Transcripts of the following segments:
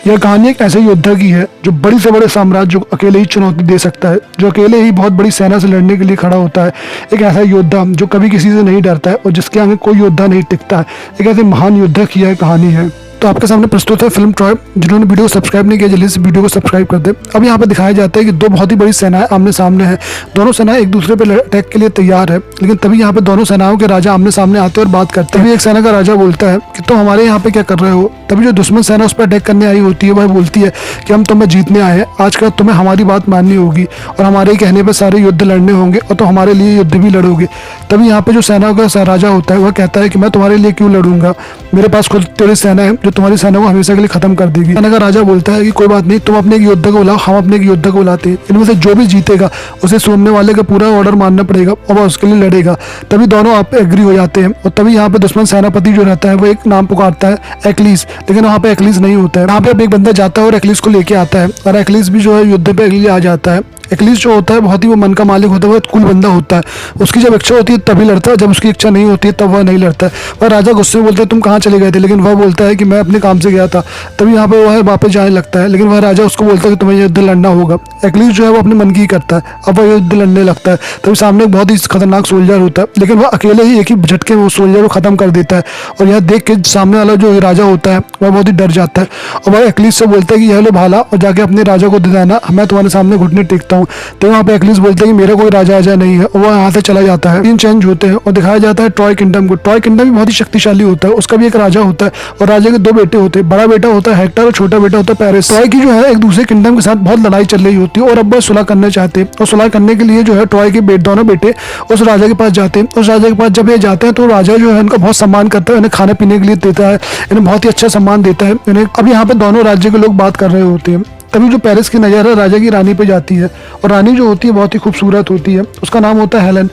यह कहानी एक ऐसे योद्धा की है जो बड़ी से बड़े साम्राज्य को अकेले ही चुनौती दे सकता है, जो अकेले ही बहुत बड़ी सेना से लड़ने के लिए खड़ा होता है। एक ऐसा योद्धा जो कभी किसी से नहीं डरता है और जिसके आगे कोई योद्धा नहीं टिकता है। एक ऐसे महान योद्धा की यह कहानी है। तो आपके सामने प्रस्तुत है फिल्म ट्रॉय। जिन्होंने वीडियो को सब्सक्राइब नहीं किया जल्दी से वीडियो को सब्सक्राइब कर दे। अब यहाँ पे दिखाया जाता है कि दो बहुत ही बड़ी सेनाएं आमने सामने हैं। दोनों सेनाएं एक दूसरे पे अटैक के लिए तैयार है, लेकिन तभी यहाँ पे दोनों सेनाओं के राजा आमने सामने आते हैं और बात करते हैं। तभी एक सेना का राजा बोलता है कि तुम हमारे यहाँ पे क्या कर रहे हो। तभी जो दुश्मन सेना उस पर अटैक करने आई होती है वह बोलती है कि हम तुम्हें जीतने आए हैं, आज का तुम्हें हमारी बात माननी होगी और हमारे कहने पर सारे युद्ध लड़ने होंगे और तुम हमारे लिए युद्ध भी लड़ोगे। तभी यहाँ पे जो सेना का राजा होता है वह कहता है कि मैं तुम्हारे लिए क्यों लड़ूंगा, मेरे पास खुद तेरी सेना है जो तुम्हारी सेना को हमेशा के लिए खत्म कर देगी। सेना का राजा बोलता है कि कोई बात नहीं, तुम अपने एक योद्धा को बुलाओ, हम अपने एक योद्धा को बुलाते हैं। इनमें से जो भी जीतेगा उसे सामने वाले का पूरा ऑर्डर मानना पड़ेगा और वह उसके लिए लड़ेगा। तभी दोनों आप एग्री हो जाते हैं और तभी यहाँ पे दुश्मन सेनापति जो रहता है वो एक नाम पुकारता है, एक्लीस। लेकिन वहाँ पे एक्लीस नहीं होता है। यहाँ पे एक बंदा जाता है और एक्लीस को लेके आता है और एक्लीस भी जो है युद्ध पे अगली आ जाता है। एक्लीस जो होता है बहुत ही वो मन का मालिक होता है, वह कूल बंदा होता है। उसकी जब इच्छा होती है तभी लड़ता है, जब उसकी इच्छा नहीं होती है तब वह नहीं लड़ता है। वह राजा गुस्से में बोलता है तुम कहाँ चले गए थे, लेकिन वह बोलता है कि मैं अपने काम से गया था। तभी यहाँ पे वह वापस जाने लगता है, लेकिन वह राजा उसको बोलता है कि तुम्हें युद्ध लड़ना होगा। एक्लीस जो है वो अपने मन की करता है, अब वह युद्ध लड़ने लगता है। तभी सामने एक बहुत ही खतरनाक सोल्जर होता है, लेकिन वह अकेले ही एक ही झटके में उस सोल्जर को खत्म कर देता है। और यह देख के सामने वाला जो राजा होता है वह बहुत ही डर जाता है और वह एक्लीस से बोलता है कि यह लो भाला और जाके अपने राजा को दे देना, मैं तुम्हारे सामने घुटने टेकता हूँ। तो वहाँ पे एक्लीस बोलते हैं कि मेरा कोई राजा आजा नहीं है और वह यहाँ से चला जाता है। सीन चेंज होते हैं और दिखाया जाता है ट्रॉय किंगडम को। ट्रॉय किंगडम भी बहुत ही शक्तिशाली होता है, उसका भी एक राजा होता है और राजा के दो बेटे होते हैं। बड़ा बेटा होता है हेक्टर और छोटा बेटा होता है पेरिस। ट्रॉय की जो है एक दूसरे किंगडम के साथ बहुत लड़ाई चल रही होती है और अब वह सुलह करना चाहते हैं और सुलह करने के लिए जो है ट्रॉय के दोनों बेटे उस राजा के पास जाते हैं। उस राजा के पास जब ये जाते हैं तो राजा जो है उनका बहुत सम्मान करता है, इन्हें खाने पीने के लिए देता है, इन्हें बहुत ही अच्छा सम्मान देता है इन्हें। अब यहाँ पे दोनों राज्य के लोग बात कर रहे होते हैं। तभी जो पेरिस की नज़र है राजा की रानी पे जाती है और रानी जो होती है बहुत ही खूबसूरत होती है। उसका नाम होता है हेलन।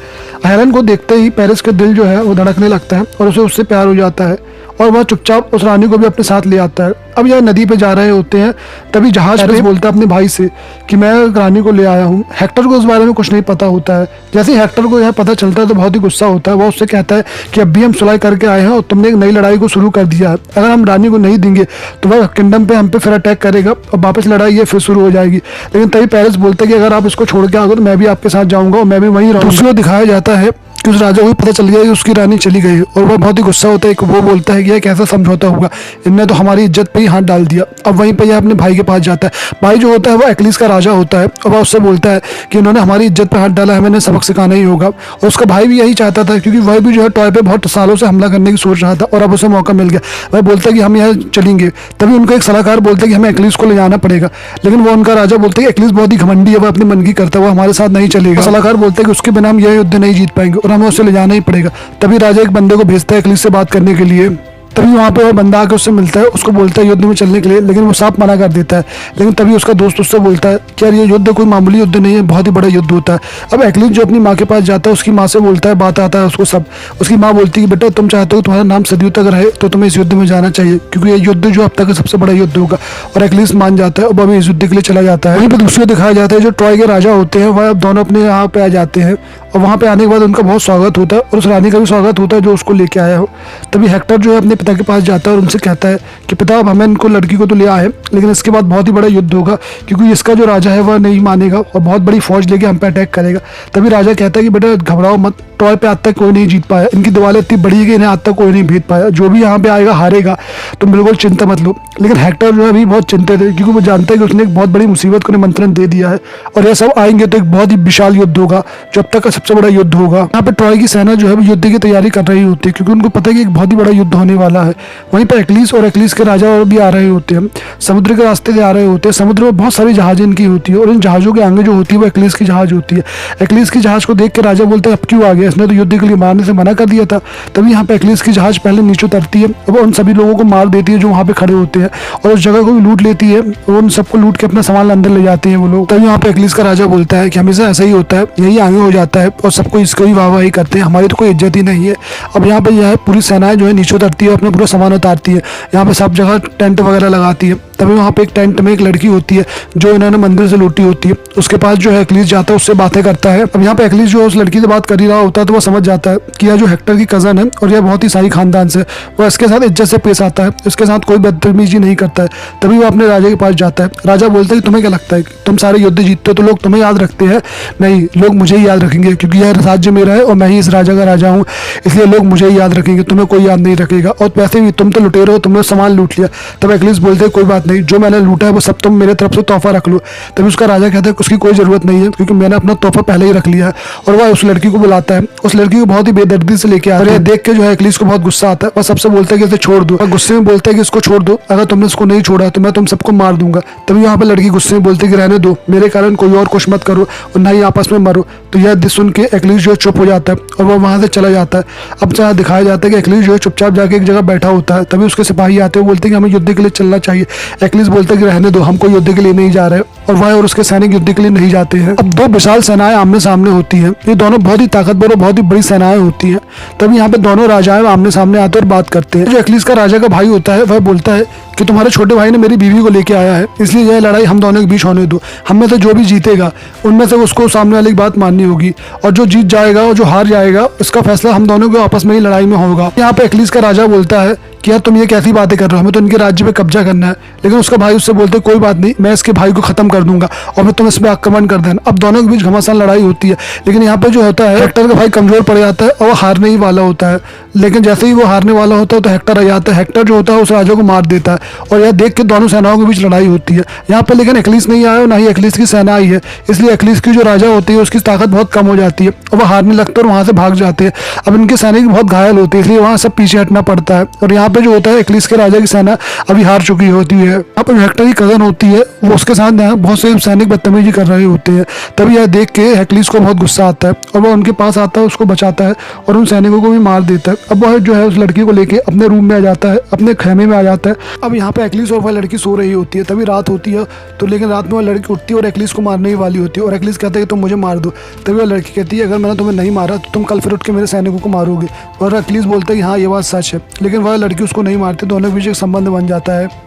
हेलन को देखते ही पेरिस का दिल जो है वो धड़कने लगता है और उसे उससे प्यार हो जाता है और वह चुपचाप उस रानी को भी अपने साथ ले आता है। अब यह नदी पे जा रहे होते हैं, तभी जहाज पे बोलता है अपने भाई से कि मैं रानी को ले आया हूँ। हेक्टर को इस बारे में कुछ नहीं पता होता है। जैसे ही हेक्टर को यह पता चलता है तो बहुत ही गुस्सा होता है। वह उससे कहता है कि अब भी हम सुलह करके आए हैं और तुमने एक नई लड़ाई को शुरू कर दिया है। अगर हम रानी को नहीं देंगे तो वह किंगडम पे हम पे फिर अटैक करेगा और वापस लड़ाई ये फिर शुरू हो जाएगी। लेकिन तभी पेरिस बोलता है कि अगर आप इसको छोड़ के आओगे तो मैं भी आपके साथ जाऊंगा और मैं भी वहीं रहूंगा। दूसरी ओर दिखाया जाता है कि उस राजा को भी पता चल गया कि उसकी रानी चली गई और वह बहुत ही गुस्सा होता है कि वो बोलता है कि यह कैसा समझौता होगा, इनने तो हमारी इज्जत पे ही हाथ डाल दिया। अब वहीं पे यह अपने भाई के पास जाता है। भाई जो होता है वो एक्लीस का राजा होता है और वह उससे बोलता है कि इन्होंने हमारी इज्जत पे हाथ डाला है, हमें सबक सिखाना ही होगा। और उसका भाई भी यही चाहता था क्योंकि वह भी जो है ट्रॉय पे बहुत सालों से हमला करने की सोच रहा था और अब उसे मौका मिल गया। वह बोलता है कि हम यहाँ चलेंगे। तभी उनका एक सलाहकार बोलता है कि हमें एक्लीस को ले जाना पड़ेगा, लेकिन वो उनका राजा बोलता है कि एक्लीस बहुत ही घमंडी है, वह अपने मन की करता है, वो हमारे साथ नहीं चलेगा। सलाहकार बोलता है कि उसके बिना हम यह युद्ध नहीं जीत पाएंगे और हमें उसे ले जाना ही पड़ेगा। तभी राजा एक बंदे को भेजता है एक्लीस से बात करने के लिए। तभी वहाँ पे वह बंदा आकर उससे मिलता है, उसको बोलता है युद्ध में चलने के लिए, लेकिन वो साफ मना कर देता है। लेकिन तभी उसका दोस्त उससे बोलता है कि यार ये युद्ध कोई मामूली युद्ध नहीं है, बहुत ही बड़ा युद्ध होता है। अब एक्लीस जो अपनी माँ के पास जाता है उसकी माँ से बोलता है, बात आता है उसको सब। उसकी माँ बोलती है कि बेटा तुम चाहते हो तुम्हारा नाम सदियों तक रहे तो तुम्हें इस युद्ध में जाना चाहिए क्योंकि ये युद्ध जो अब तक का सबसे बड़ा युद्ध होगा। और एक्लीस मान जाता है और वह इस युद्ध के लिए चला जाता है। वहीं पर दूसरी दिखाया जाता है जो ट्रॉय के राजा होते हैं वह दोनों अपने यहाँ पे आ जाते हैं और वहाँ पे आने के बाद उनका बहुत स्वागत होता है और उस रानी का भी स्वागत होता है जो उसको लेके आया हो। तभी हेक्टर जो है अपने पिता के पास जाता है और उनसे कहता है कि पिता अब हमें इनको लड़की को तो ले आए, लेकिन इसके बाद बहुत ही बड़ा युद्ध होगा क्योंकि इसका जो राजा है वह नहीं मानेगा और बहुत बड़ी फौज लेके हम पे अटैक करेगा। तभी राजा कहता है कि बेटा घबराओ मत, ट्रॉय पे आज तक कोई नहीं जीत पाया, इनकी दीवारें इतनी बड़ी है कि इन्हें आज तक कोई नहीं भेद पाया, जो भी यहाँ पे आएगा हारेगा, तुम बिल्कुल चिंता मत लो। लेकिन हेक्टर जो है अभी बहुत चिंतित है क्योंकि वो जानता है कि उसने एक बहुत बड़ी मुसीबत को निमंत्रण दे दिया है और यह सब आएंगे तो एक बहुत ही विशाल युद्ध होगा जो अब तक का सबसे बड़ा युद्ध होगा। यहाँ पे ट्रॉय की सेना जो है वो युद्ध की तैयारी कर रही होती है क्योंकि उनको पता है कि एक बहुत ही बड़ा युद्ध होने वाला है। वहीं पर एक्लीस और एक्लीस के राजा और भी आ रहे होते हैं, समुद्र के रास्ते से आ रहे होते हैं। समुद्र में बहुत सारी जहाजें इनकी होती है और इन जहाजों के आगे जो होती है वो एक्लीस की जहाज होती है। एक्लीस की जहाज को देख के राजा बोलते हैं अब क्यों आ गया, इसने तो युद्ध के लिए मारने से मना कर दिया था। तभी यहाँ पे एक्लीस की जहाज पहले नीचे उतरती है, वो उन सभी लोगों को मार देती है जो वहाँ पे खड़े होते हैं और उस जगह को भी लूट लेती है और उन सबको लूट के अपना सामान अंदर ले जाते हैं वो लोग। तभी यहाँ पे एक्लीस का राजा बोलता है कि हमेशा ऐसा ही होता है, यही आगे हो जाता है और सबको इसको ही वाहवाही करते हैं, हमारी तो कोई इज्जत ही नहीं है। अब यहाँ पे यह पूरी सेनाएं जो है नीचे उतरती है, अपना पूरा सामान उतारती है, यहाँ पे सब जगह टेंट वगैरह लगाती है। तभी वहाँ पे एक टेंट में एक लड़की होती है जो इन्होंने मंदिर से लूटी होती है, उसके पास जो है एक्लिस जाता है, उससे बातें करता है। अब यहाँ पे एक्लिस जो है उस लड़की से बात कर ही रहा होता है तो वो समझ जाता है कि यह जो हेक्टर की कजन है और यह बहुत ही शाही खानदान से, वो इसके साथ इज्जत से पेश आता है, इसके साथ कोई बदतमीजी नहीं करता है। तभी वो अपने राजा के पास जाता है। राजा बोलता है कि तुम्हें क्या लगता है कि तुम सारे युद्ध जीतते हो तो लोग तुम्हें याद रखते हैं? नहीं, लोग मुझे ही याद रखेंगे क्योंकि यह राज्य मेरा है और मैं ही इस राजा का राजा हूँ, इसलिए लोग मुझे ही याद रखेंगे, तुम्हें कोई याद नहीं रखेगा। और वैसे भी तुम तो लुटेरे हो, तुमने सामान लूट लिया। तब एक्लिस बोलते हैं कोई बात नहीं, जो मैंने लूटा है वो सब तुम मेरे तरफ से तोहफा रख लो। तभी उसका राजा कहता है उसकी कोई जरूरत नहीं है क्योंकि मैंने अपना तोहफा पहले ही रख लिया है। और वह उस लड़की को बुलाता है, उस लड़की को बहुत ही बेदर्दी से लेके आता है। और यह देख के जो है एक्लिस को बहुत गुस्सा आता है। वह सबसे बोलता है कि इसे छोड़ दो, और गुस्से में बोलता है कि इसको छोड़ दो, अगर तुमने इसको नहीं छोड़ा तो मैं तुम सबको मार दूंगा। तभी यहाँ पे लड़की गुस्से में बोलती है कि रहने दो, मेरे कारण कोई और कुछ मत करो और ना ही आपस में मरो। तो यह सुन के एक्लिस जो चुप हो जाता है और वह वहां से चला जाता है। अब जहाँ दिखाया जाता है कि एक्लिस जो है चुपचाप जाके एक जगह बैठा होता है। तभी उसके सिपाही आते हैं, बोलते हैं कि हमें युद्ध के लिए चलना चाहिए। एक्लिस बोलता है कि रहने दो, हमको युद्ध के लिए नहीं जा रहे, और वह और उसके सैनिक युद्ध के लिए नहीं जाते हैं। अब दो विशाल सेनाएं आमने सामने होती हैं, ये दोनों बहुत ही ताकतवर और बहुत ही बड़ी सेनाएं होती हैं। तभी यहाँ पे दोनों राजाएं आमने सामने आते और बात करते हैं। जो एक्लिस का राजा का भाई होता है वह बोलता है कि तुम्हारे छोटे भाई ने मेरी बीवी को लेके आया है, इसलिए यह लड़ाई हम दोनों के बीच होने दो। हम में से जो भी जीतेगा उनमें से उसको सामने वाले की बात माननी होगी, और जो जीत जाएगा और जो हार जाएगा इसका फैसला हम दोनों के आपस में ही लड़ाई में होगा। यहाँ पे एक्लिस का राजा बोलता है कि यार तुम ये कैसी बातें कर रहे हो, हमें तो इनके राज्य पे कब्जा करना है। लेकिन उसका भाई उससे बोलते कोई बात नहीं, मैं इसके भाई को खत्म कर दूंगा और मैं तुम इस पर आक्रमण कर देना। अब दोनों के बीच घमासान लड़ाई होती है। लेकिन यहाँ पे जो होता है हेक्टर का भाई कमजोर पड़ जाता है और वो हारने ही वाला होता है। लेकिन जैसे ही वो हारने वाला होता है तो हेक्टर आ जाता है। हेक्टर जो होता है उस राजा को मार देता है और यह देख के दोनों सेनाओं के बीच लड़ाई होती है। यहाँ पे लेकिन एक्लिस नहीं आया और ना ही एक्लिस की सेना आई है, इसलिए एक्लिस की जो राजा होती है उसकी ताकत बहुत कम हो जाती है और वह हारने लगते हैं और वहां से भाग जाते हैं। अब इनके सैनिक बहुत घायल होते हैं, इसलिए वहां सब पीछे हटना पड़ता है। और यहाँ पे जो होता है एक्लिस के राजा की सेना अभी हार चुकी होती है। यहाँ पर हेक्टर की कजन होती है, वो उसके साथ यहाँ बहुत से सैनिक बदतमीजी कर रहे होते हैं। तभी यह देख के एक्लिस को बहुत गुस्सा आता है और वह उनके पास आता है, उसको बचाता है और उन सैनिकों को भी मार देता है। अब वह जो है उस लड़की को लेके अपने रूम में आ जाता है, अपने खेमे में आ जाता है। अब यहाँ पे एक्लिस और वह लड़की सो रही होती है। तभी रात होती है, तो लेकिन रात में वह लड़की उठती है और एक्लिस को मारने ही वाली होती है। और एक्लिस कहता है कि तुम मुझे मार दो। तभी वह लड़की कहती है अगर मैंने तुम्हें नहीं मारा तो तुम कल फिर उठ के मेरे सैनिकों को मारोगे। और एक्लिस बोलता है कि हाँ ये बात सच है। लेकिन वह लड़की उसको नहीं मारती, दोनों के बीच एक संबंध बन जाता है।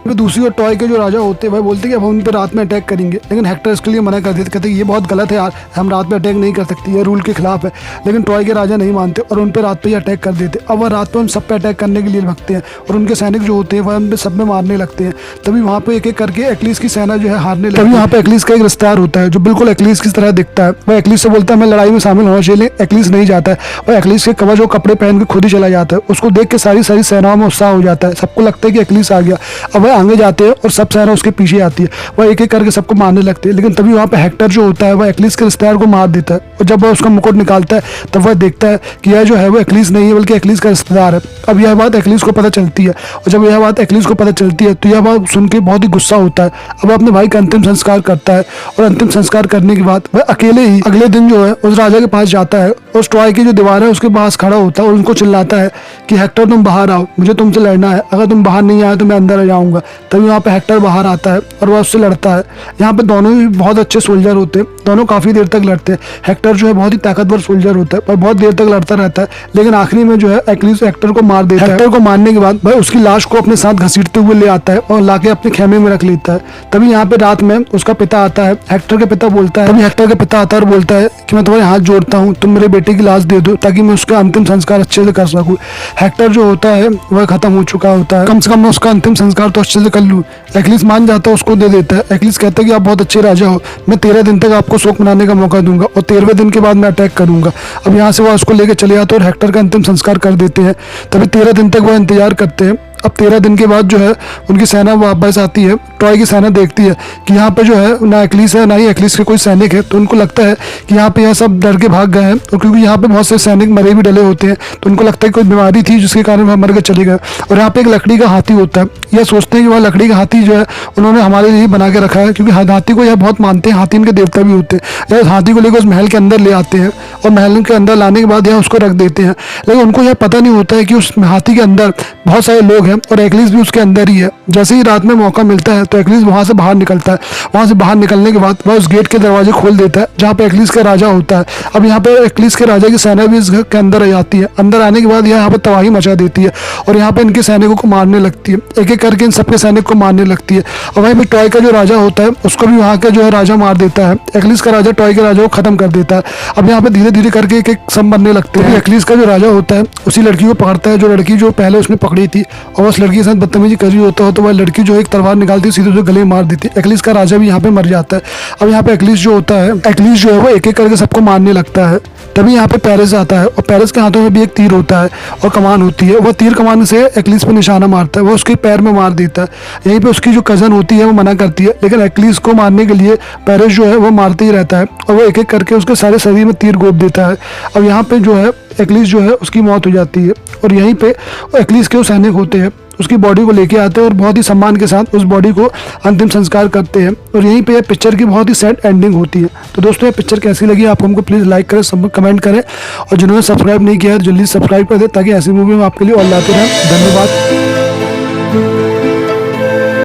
दूसरी ओर टॉय के जो राजा होते हैं वह बोलते हैं कि हम उन पर रात में अटैक करेंगे, लेकिन हेक्टर इसके लिए मना कर देते, कहते हैं ये बहुत गलत है यार, हम रात में अटैक नहीं कर सकते, ये रूल के खिलाफ है। लेकिन टॉय के राजा नहीं मानते और उन पर रात पे ही अटैक कर देते। अब वह रात पे उन सब पे अटैक करने के लिए भगते हैं और उनके सैनिक जो होते हैं वह उन पर सब में मारने लगते हैं। तभी वहाँ पे एक एक करके एक्लिस की सेना जो है हारने लगती है। तभी वहाँ पे एक्लिस का एक रिश्तेदार होता है जो बिल्कुल एक्लिस की तरह दिखता है। वह एक्लिस से बोलता है मैं लड़ाई में शामिल होना चाहिए। एक्लिस नहीं जाता है, वह एक्लिस के कवच और कपड़े पहन के खुद ही चला जाता है। उसको देख के सारी सेनाओं में उत्साह हो जाता है, सबको लगता है कि एक्लिस आ गया। अब वह आगे जाते हैं और सब सेना उसके पीछे आती है, वह एक एक करके सबको मारने लगती है। लेकिन तभी वहाँ पे हेक्टर जो होता है वह एक्लिस के रिश्तेदार को मार देता है और जब वह उसका मुकुट निकालता है तब वह देखता है कि यह जो है वो एक्लिस नहीं है बल्कि एक्लिस का रिश्तेदार है। अब यह बात एक्लिस को पता चलती है और जब यह बात एक्लिस को पता चलती है तो यह बात सुन के बहुत ही गुस्सा होता है। अब अपने भाई का अंतिम संस्कार करता है और अंतिम संस्कार करने के बाद वह अकेले ही अगले दिन जो है उस राजा के पास जाता है और ट्रॉय की जो दीवार है उसके पास खड़ा होता है और उनको चिल्लाता है कि हेक्टर तुम बाहर आओ, मुझे तुमसे लड़ना है, अगर तुम बाहर नहीं आए तो मैं अंदर आ जाऊंगा। तभी वहाँ पे हेक्टर बाहर आता है और वह उससे लड़ता है। यहाँ पे दोनों ही बहुत अच्छे सोल्जर होते हैं, दोनों काफी देर तक लड़ते हैं। हेक्टर जो है बहुत ही ताकतवर सोल्जर होता है पर बहुत देर तक लड़ता रहता है, लेकिन आखिरी में जो है एक्लिस हेक्टर को मार देता है। हेक्टर को मारने के बाद वह उसकी लाश को अपने साथ घसीटते हुए ले आता है और लाके अपने खेमे में रख लेता है। तभी यहाँ पे रात में उसका पिता आता है, हेक्टर के पिता बोलता है, तभी हेक्टर का पिता आता है और बोलता है कि मैं तुम्हारे हाथ जोड़ता हूँ, तुम मेरे बेटे की लाश दे दो ताकि मैं उसका अंतिम संस्कार अच्छे से कर सकूँ। हेक्टर जो होता है वह खत्म हो चुका होता है, कम से कम मैं उसका अंतिम संस्कार तो अच्छे से कर लूँ। एक्लिस मान जाता है, उसको दे देता है। एक्लिस कहता है कि आप बहुत अच्छे राजा हो, मैं 13 दिन तक आपको शोक मनाने का मौका दूंगा और 13वें दिन के बाद मैं अटैक करूंगा। अब यहाँ से वह उसको लेकर चले जाते हैं और हेक्टर का अंतिम संस्कार कर देते हैं। तभी 13 दिन तक वह इंतजार करते हैं। अब 13 दिन के बाद जो है उनकी सेना वापस आती है। ट्रॉय की सेना देखती है कि यहाँ पे जो है ना एक्लिस है ना ही एक्लिस के कोई सैनिक है, तो उनको लगता है कि यहाँ पे यह सब डर के भाग गए हैं। और क्योंकि यहाँ पे बहुत से सैनिक मरे भी डले होते हैं तो उनको लगता है कोई बीमारी थी जिसके कारण वह मर के चले गए। और यहाँ पे एक लकड़ी का हाथी होता है, यह सोचते हैं कि वह लकड़ी का हाथी जो है उन्होंने हमारे लिए बना के रखा है, क्योंकि हाथी को यह बहुत मानते हैं, हाथी इनके देवता भी होते हैं। यह हाथी को लेकर उस महल के अंदर ले आते हैं और महल के अंदर लाने के बाद यह उसको रख देते हैं। लेकिन उनको यह पता नहीं होता है कि उस हाथी के अंदर बहुत सारे लोग हैं और एक्लिस भी उसके अंदर ही है। जैसे ही रात में मौका मिलता है तो एक्लिस वहाँ से बाहर निकलता है। वहाँ से बाहर निकलने के बाद वह उस गेट के दरवाजे खोल देता है जहाँ पे एक्लिस का राजा होता है। अब यहाँ पे एक्लिस के राजा की सेना भी इस घर के अंदर आ जाती है। अंदर आने के बाद यहाँ पे तबाही मचा देती है और यहाँ पे इनके सैनिकों को मारने लगती है, एक एक करके इन सबके सैनिक को मारने लगती है। और वहीं पे टॉय का जो राजा होता है उसको भी वहाँ का जो है राजा मार देता है। एक्लिस का राजा टॉय के राजा को खत्म कर देता है। अब यहाँ पे धीरे धीरे करके एक एक सब बनने लगते हैं। एक्लिस का जो राजा होता है उसी लड़की को पकड़ता है, जो लड़की जो पहले उसने पकड़ी थी, और उस लड़की के साथ बदतमीजी कर रही होता है तो वह लड़की जो एक तलवार निकालती है सीधे उसे गले मार देती है। एक्लिस का राजा भी यहाँ पे मर जाता है। अब यहाँ पे एक्लिस जो होता है, एक्लिस जो है वो एक एक करके सबको मारने लगता है। तभी यहाँ पे पेरिस आता है और पेरिस के हाथों में भी एक तीर होता है और कमान होती है। वह तीर कमान से एक्लिस पे निशाना मारता है, वो उसके पैर में मार देता है। यहीं पे उसकी जो कज़न होती है वो मना करती है, लेकिन एक्लिस को मारने के लिए पेरिस जो है वो मारते ही रहता है और वो एक एक करके उसके सारे शरीर में तीर गोद देता है। अब यहाँ पे जो है एक्लिस जो है उसकी मौत हो जाती है और यहीं पे एक्लिस के सैनिक होते हैं उसकी बॉडी को लेके आते हैं और बहुत ही सम्मान के साथ उस बॉडी को अंतिम संस्कार करते हैं। और यहीं पे पिक्चर की बहुत ही सैड एंडिंग होती है। तो दोस्तों ये पिक्चर कैसी लगी आपको हमको प्लीज़ लाइक करें, सब कमेंट करें, और जिन्होंने सब्सक्राइब नहीं किया है जल्दी सब्सक्राइब कर दें ताकि ऐसी मूवी हम आपके लिए और लाते रहें। धन्यवाद।